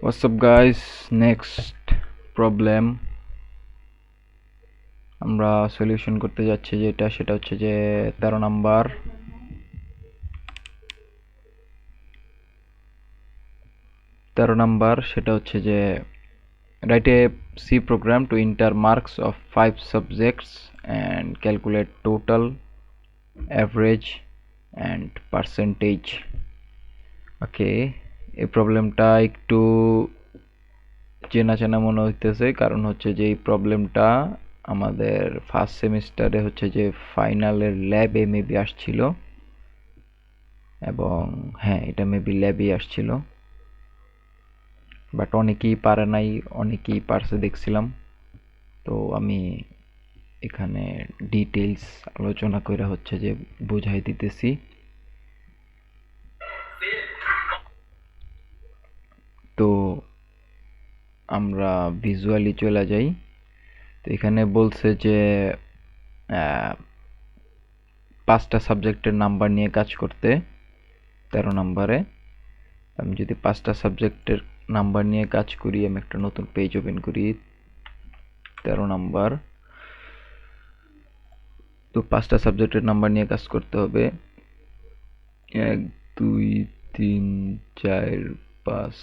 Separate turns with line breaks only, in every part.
What's up guys, next problem আমরা solution করতে যাচ্ছি সেটা হচ্ছে যে 13 নাম্বার সেটা হচ্ছে যে write a C program to enter marks of 5 subjects and calculate total, average and percentage. ওকে, এই প্রবলেমটা একটু চেনা চেনা মনে হইতেছে, কারণ হচ্ছে যে এই প্রবলেমটা আমাদের ফার্স্ট সেমিস্টারে হচ্ছে যে ফাইনালের ল্যাবে মেবি আসছিল, এবং হ্যাঁ এটা মেবি ল্যাবে আসছিল, বাট অনেকেই পারে নাই, অনেকেই পারছে দেখছিলাম। তো আমি এখানে ডিটেইলস আলোচনা করে হচ্ছে যে বুঝাই দিতেছি। তো আমরা ভিজুয়ালি চলে যাই। তো এখানে বলছে যে 5টা সাবজেক্টের নাম্বার নিয়ে কাজ করতে 13 নম্বরে। আমি যদি 5টা সাবজেক্টের নাম্বার নিয়ে কাজ করি, আমি একটা নতুন পেজ ওপেন করি 13 নাম্বার। তো 5টা সাবজেক্টের নাম্বার নিয়ে কাজ করতে হবে 1 2 3 4 5।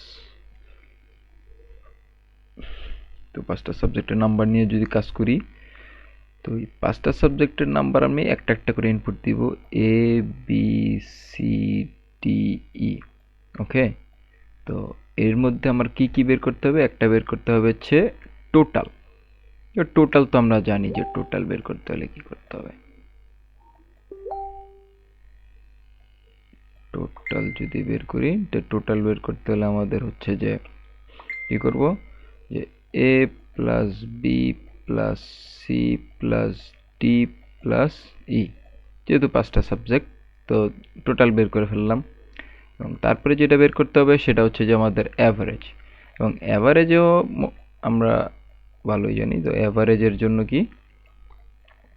তো 5টা সাবজেক্টের নাম্বার নিয়ে যদি কাজ করি, তো এই 5টা সাবজেক্টের নাম্বার আমি একটা একটা করে ইনপুট দিব, A B C D E. ওকে, তো এর মধ্যে আমার কি কি বের করতে হবে? একটা বের করতে হবে হচ্ছে টোটাল। টোটাল তো আমরা জানি যে টোটাল বের করতে হলে কি করতে হবে। টোটাল যদি বের করি, তো টোটাল বের করতে হলে আমাদের হচ্ছে যে কি করব, যে A plus B plus C plus D plus E, যেহেতু 5টা সাবজেক্ট, তো টোটাল বের করে ফেললাম। এবং তারপরে যেটা বের করতে হবে সেটা হচ্ছে যে আমাদের অ্যাভারেজ, এবং অ্যাভারেজও আমরা ভালোই জানি। তো অ্যাভারেজের জন্য কি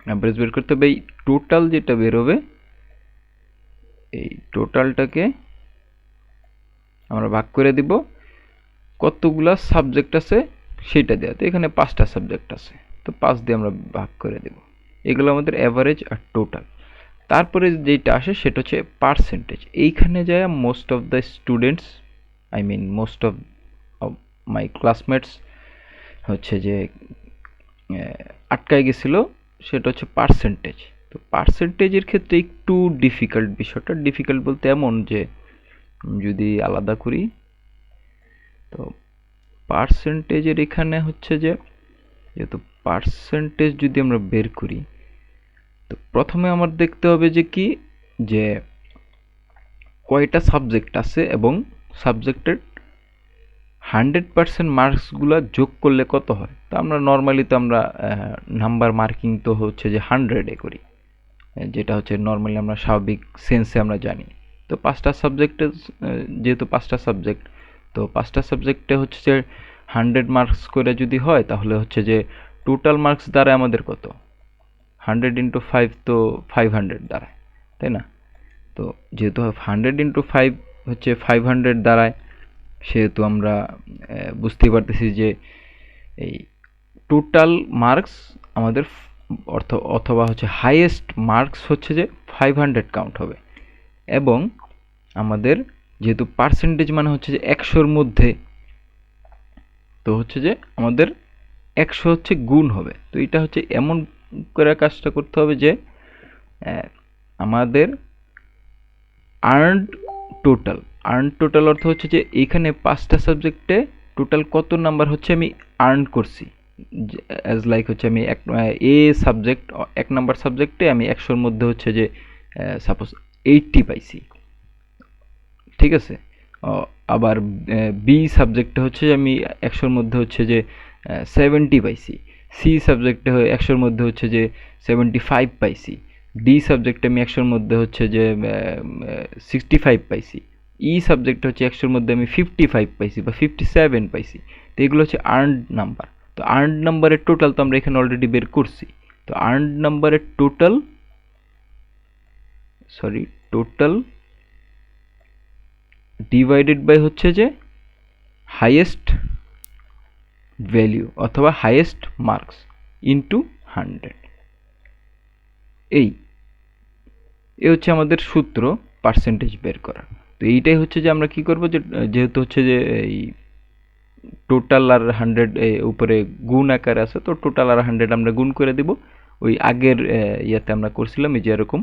অ্যাভারেজ বের করতে হবে, এই টোটাল যেটা বের হবে এই টোটালটাকে আমরা ভাগ করে দিব কতগুলা সাবজেক্ট আছে সেটা দেওয়া। তো এখানে 5টা সাবজেক্ট আছে, তো 5 দিয়ে আমরা ভাগ করে দেব। এগুলো আমাদের অ্যাভারেজ আর টোটাল। তারপরে যেটা আসে সেটা হচ্ছে পার্সেন্টেজ। এইখানে যায় most of the students, I mean most of my classmates হচ্ছে যে আটকায় গেছিল, সেটা হচ্ছে পার্সেন্টেজ। তো পার্সেন্টেজের ক্ষেত্রে একটু ডিফিকাল্ট, বিষয়টা ডিফিকাল্ট বলতে এমন যে যদি আলাদা করি, তো পার্সেন্টেজের এখানে হচ্ছে যে যেহেতু পার্সেন্টেজ যদি আমরা বের করি, তো প্রথমে আমার দেখতে হবে যে কি, যে কয়টা সাবজেক্ট আছে এবং সাবজেক্টের 100% মার্কসগুলো যোগ করলে কত হয়। তো আমরা নর্মালি তো আমরা নাম্বার মার্কিং তো হচ্ছে যে 100-এ করি, যেটা হচ্ছে নর্মালি আমরা স্বাভাবিক সেন্সে আমরা জানি। তো 5টা সাবজেক্টে, যেহেতু 5টা সাবজেক্ট, তো 5টা সাবজেক্টে হচ্ছে যে 100 মার্কস করে যদি হয়, তাহলে হচ্ছে যে টোটাল মার্কস দ্বারা আমাদের কত, 100 ইন্টু 5 তো 500 দাঁড়ায়, তাই না? তো যেহেতু 100 ইন্টু 5 হচ্ছে 500 দাঁড়ায়, সেহেতু আমরা বুঝতেই পারতেছি যে এই টোটাল মার্কস আমাদের অথবা হচ্ছে হাইয়েস্ট মার্কস হচ্ছে যে 500 কাউন্ট হবে। এবং আমাদের যেহেতু পার্সেন্টেজ মানে হচ্ছে যে 100-র মধ্যে, তো হচ্ছে যে আমাদের 100 হচ্ছে গুণ হবে। তো এটা হচ্ছে এমন করে কাজটা করতে হবে যে আমাদের আর্নড টোটাল, আর্ন টোটাল অর্থ হচ্ছে যে এইখানে 5টা সাবজেক্টে টোটাল কত নাম্বার হচ্ছে আমি আর্ন করছি। অ্যাজ লাইক হচ্ছে আমি এ সাবজেক্ট, 1 নাম্বার সাবজেক্টে আমি 100-র মধ্যে হচ্ছে যে সাপোজ 80 পাইছি, ঠিক আছে। আবার বি সাবজেক্টে হচ্ছে আমি 100-র মধ্যে হচ্ছে যে 70 পাইছি, সি সাবজেক্টে 100-র মধ্যে হচ্ছে যে 75 পাইছি, ডি সাবজেক্টে আমি 100-র মধ্যে হচ্ছে যে 65 পাইছি, ই সাবজেক্টে হচ্ছে 100-র মধ্যে আমি 55 পাইছি বা 57 পাইছি। তো এগুলো হচ্ছে আর্নড নাম্বার। তো আর্নড নাম্বারের টোটাল তো আমরা এখানে অলরেডি বের করছি। তো আর্নড নাম্বারের টোটাল, টোটাল ডিভাইডেড বাই হচ্ছে যে হাইয়েস্ট ভ্যালু অথবা হাইয়েস্ট মার্কস ইনটু 100। এই হচ্ছে আমাদের সূত্র পার্সেন্টেজ বের করার। তো এইটাই হচ্ছে যে আমরা কি করব, যে যেহেতু হচ্ছে যে এই টোটাল আর 100 উপরে গুণ আকারে আছে, তো টোটাল আর 100 আমরা গুণ করে দিব। ওই আগের ইয়াতে আমরা করছিলাম এই যে এরকম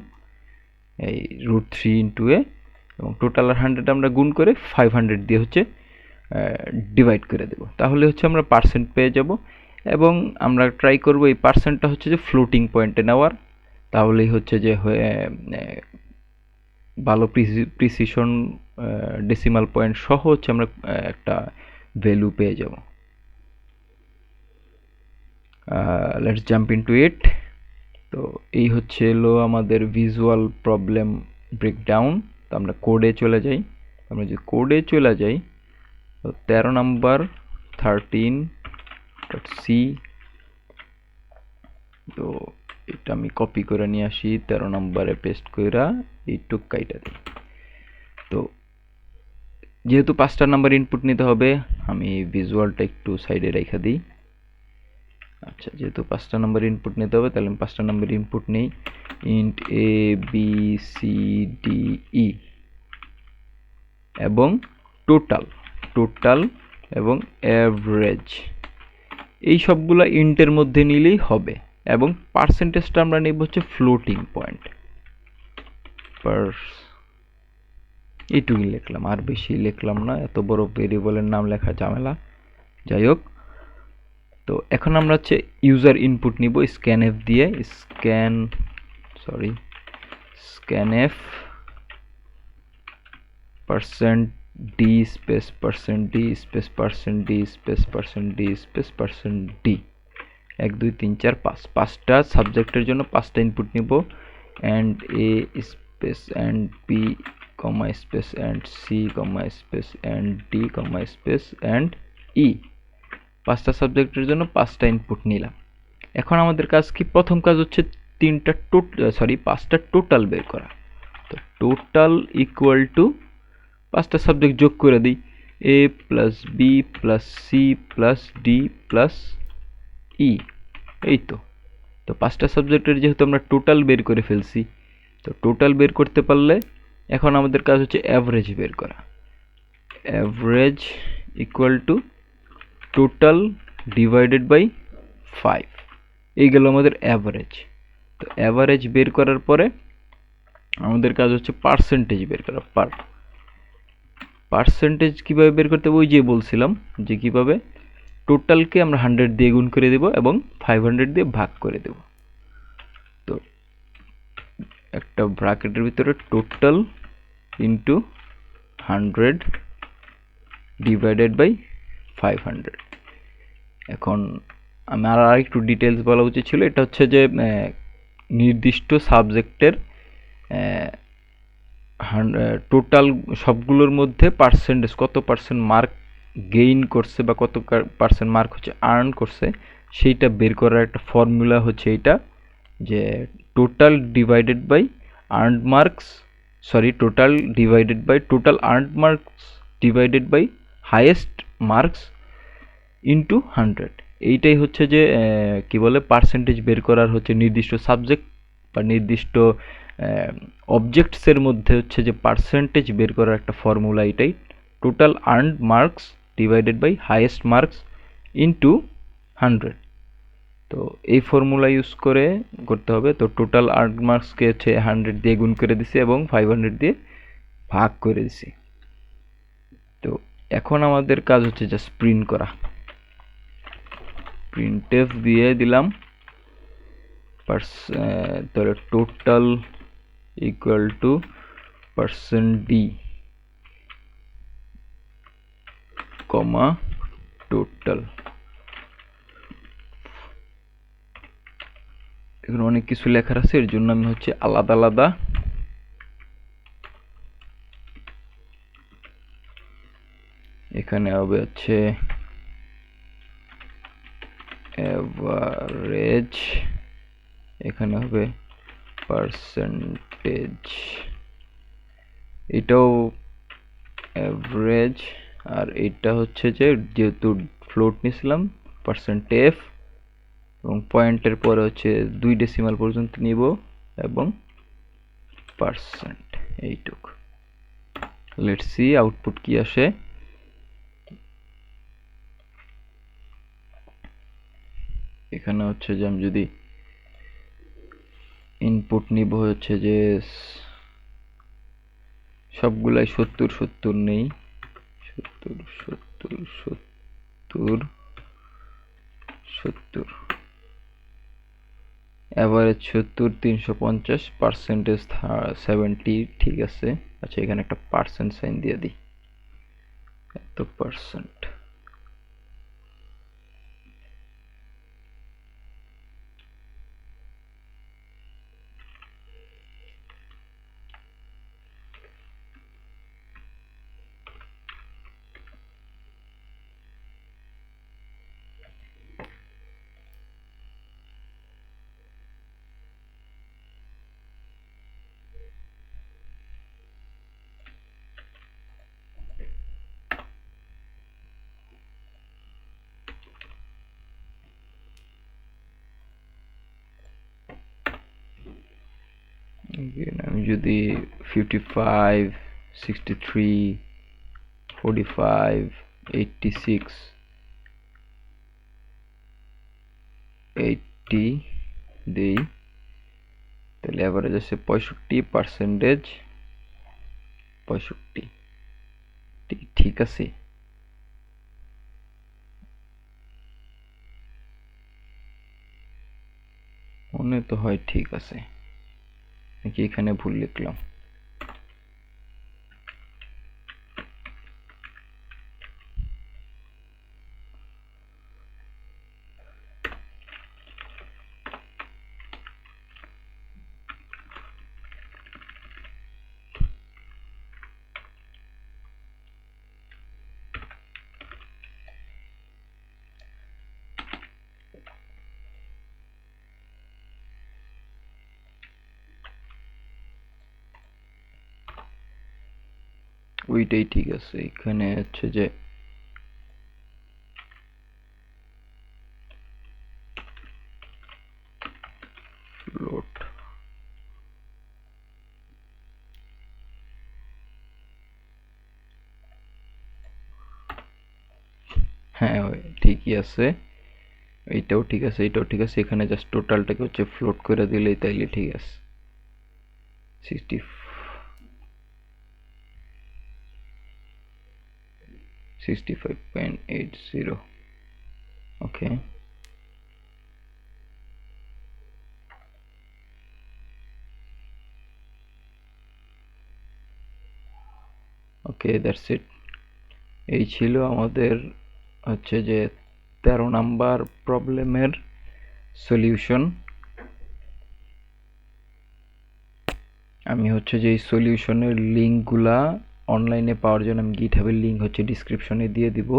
এই √3 ইন্টু এ, এবং টোটাল আর 100 আমরা গুণ করে 500 দিয়ে হচ্ছে ডিভাইড করে দেব। তাহলে হচ্ছে আমরা পার্সেন্ট পেয়ে যাব, এবং আমরা ট্রাই করব এই পার্সেন্টটা হচ্ছে যে ফ্লোটিং পয়েন্টে নেওয়ার। তাহলেই হচ্ছে যে ভালো প্রিসিশন ডেসিমাল পয়েন্ট সহ হচ্ছে আমরা একটা ভ্যালু পেয়ে যাব। লেটস জাম্প ইনটু ইট। তো এই হচ্ছে হলো আমাদের ভিজুয়াল প্রবলেম ব্রেকডাউন। তো আমরা কোডে চলে যাই। আমরা যদি কোডে চলে যাই, তো 13 নাম্বার 13.c, তো এটা আমি কপি করে নিয়ে আসি, 13 নম্বরে পেস্ট কইরা এইটুক কাইটা দিই। তো যেহেতু 5টা নাম্বার ইনপুট নিতে হবে, আমি ভিজুয়ালটা একটু সাইডে রেখে দিই। আচ্ছা, যেহেতু 5টা নাম্বার ইনপুট নিতে হবে, তাহলে আমি 5টা নাম্বার ইনপুট নেই। Int A B C D E এবং টোটাল এবং অ্যাভারেজ, এই সবগুলো ইন্টের মধ্যে নিলেই হবে। এবং পার্সেন্টেজটা আমরা নেব হচ্ছে ফ্লোটিং পয়েন্ট। এইটুকুই লিখলাম, আর বেশি লিখলাম না, এত বড় ভেরিয়েবলের নাম লেখা ঝামেলা। যাই হোক, তো এখন আমরা হচ্ছে ইউজার ইনপুট নিব স্ক্যানএফ দিয়ে। Scanf %d space %d space %d space %d space %d 1 2 3 4 5, 5টা সাবজেক্টের জন্য 5টা ইনপুট নিব। And A space and B comma space and C comma space and D comma space and E, 5টা সাবজেক্টের জন্য 5টা ইনপুট নিলাম। এখন আমাদের কাজ কি? প্রথম কাজ হচ্ছে 5টা টোটাল বের করা। তো টোটাল ইকুয়াল টু 5টা সাবজেক্ট যোগ করে দিই, A plus B plus C plus D plus E. এই তো 5টা সাবজেক্টের যেহেতু আমরা টোটাল বের করে ফেলছি, তো টোটাল বের করতে পারলে এখন আমাদের কাজ হচ্ছে অ্যাভারেজ বের করা। Average equal to total divided by 5, এই গেল আমাদের অ্যাভারেজ। তো অ্যাভারেজ বের করার পরে আমাদের কাজ হচ্ছে পার্সেন্টেজ বের করা। পার্সেন্টেজ কিভাবে বের করতে হবে? ওই যে বলছিলাম যে কিভাবে টোটালকে আমরা 100 দিয়ে গুণ করে দেব এবং 500 দিয়ে ভাগ করে দেব। তো একটা ব্র্যাকেটের ভিতরে টোটাল ইন্টু 100 ডিভাইডেড বাই 500। এখন আমার আর একটু ডিটেলস বলা উচিত ছিল। এটা হচ্ছে যে নির্দিষ্ট সাবজেক্টের টোটাল সবগুলোর মধ্যে পার্সেন্টেজ, কত পার্সেন্ট মার্ক গেইন করছে বা কত পার্সেন্ট মার্ক হচ্ছে আর্ন করছে, সেইটা বের করার একটা ফর্মুলা হচ্ছে এইটা, যে total divided by earned marks, total divided by total earned marks divided by highest marks into 100। এইটাই হচ্ছে যে কি বলে পার্সেন্টেজ বের করার হচ্ছে নির্দিষ্ট সাবজেক্ট বা নির্দিষ্ট অবজেক্টসের মধ্যে হচ্ছে যে পার্সেন্টেজ বের করার একটা ফর্মুলা। এটাই total earned marks divided by highest marks into 100। তো এই ফর্মুলা ইউজ করে করতে হবে। তো টোটাল আর্নড মার্কসকে হচ্ছে 100 দিয়ে গুণ করে দিছি এবং 500 দিয়ে ভাগ করে দিছি। তো এখন আমাদের কাজ হচ্ছে জাস্ট প্রিন্ট করা। printf দিয়ে দিলাম তাহলে টোটাল ইকুয়াল টু %d কমা টোটাল। এখানে অনেক কিছু লেখার আছে, এর জন্য আমি হচ্ছে আলাদা আলাদা এখানে হবে হচ্ছে অ্যাভারেজ, এখানে হবে পার্সেন্টেজ, এটাও অ্যাভারেজ আর এটা হচ্ছে যে যেহেতু ফ্লোট নিছিলাম %f এবং পয়েন্টের পরে হচ্ছে 2 ডেসিমাল পর্যন্ত নিব এবং পার্সেন্ট এইটুক। লেটস সি আউটপুট কি আসে। এখানে হচ্ছে যে আমি যদি ইনপুট নিব হচ্ছে যে সবগুলাই 70 নেই, 70 অ্যাভারেজ 70 350 পার্সেন্টেজ 70 ঠিক আছে। আচ্ছা এখানে একটা পার্সেন্ট সাইন দিয়ে দিই, এত পার্সেন্ট। আমি যদি 55 63 45 86 80 দেই, তাহলে অ্যাভারেজ আছে 65 পার্সেন্টেজ 65। ঠিক আছে, মনে তো হয় ঠিক আছে, নাকি এখানে ভুল লিখলাম। ওইটাই ঠিক আছে। এখানে হচ্ছে যে ফ্লোট, হ্যাঁ ঠিকই আছে, এইটাও ঠিক আছে, এইটাও ঠিক আছে। এখানে জাস্ট টোটালটাকে হচ্ছে ফ্লোট করে দিলেই তাইলে ঠিক আছে। 65.80 ওকে। Okay that's it. এই ছিল আমাদের হচ্ছে যে 13 নাম্বার প্রবলেমের সলিউশন। আমি হচ্ছে যে এই সলিউশনের লিঙ্কগুলা অনলাইনে পাওয়ার জন্য আমি গিটহাবের লিঙ্ক হচ্ছে ডিসক্রিপশনে দিয়ে দিব,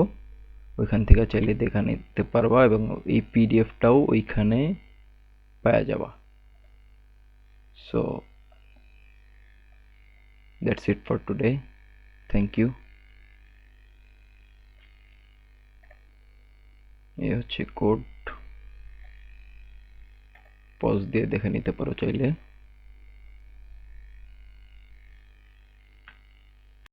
ওইখান থেকে চাইলে দেখে নিতে পারবা এবং এই পিডিএফটাও ওইখানে পাওয়া যাবা। So that's it for today, thank you. এই হচ্ছে কোড, পজ দিয়ে দেখে নিতে পারো চাইলে।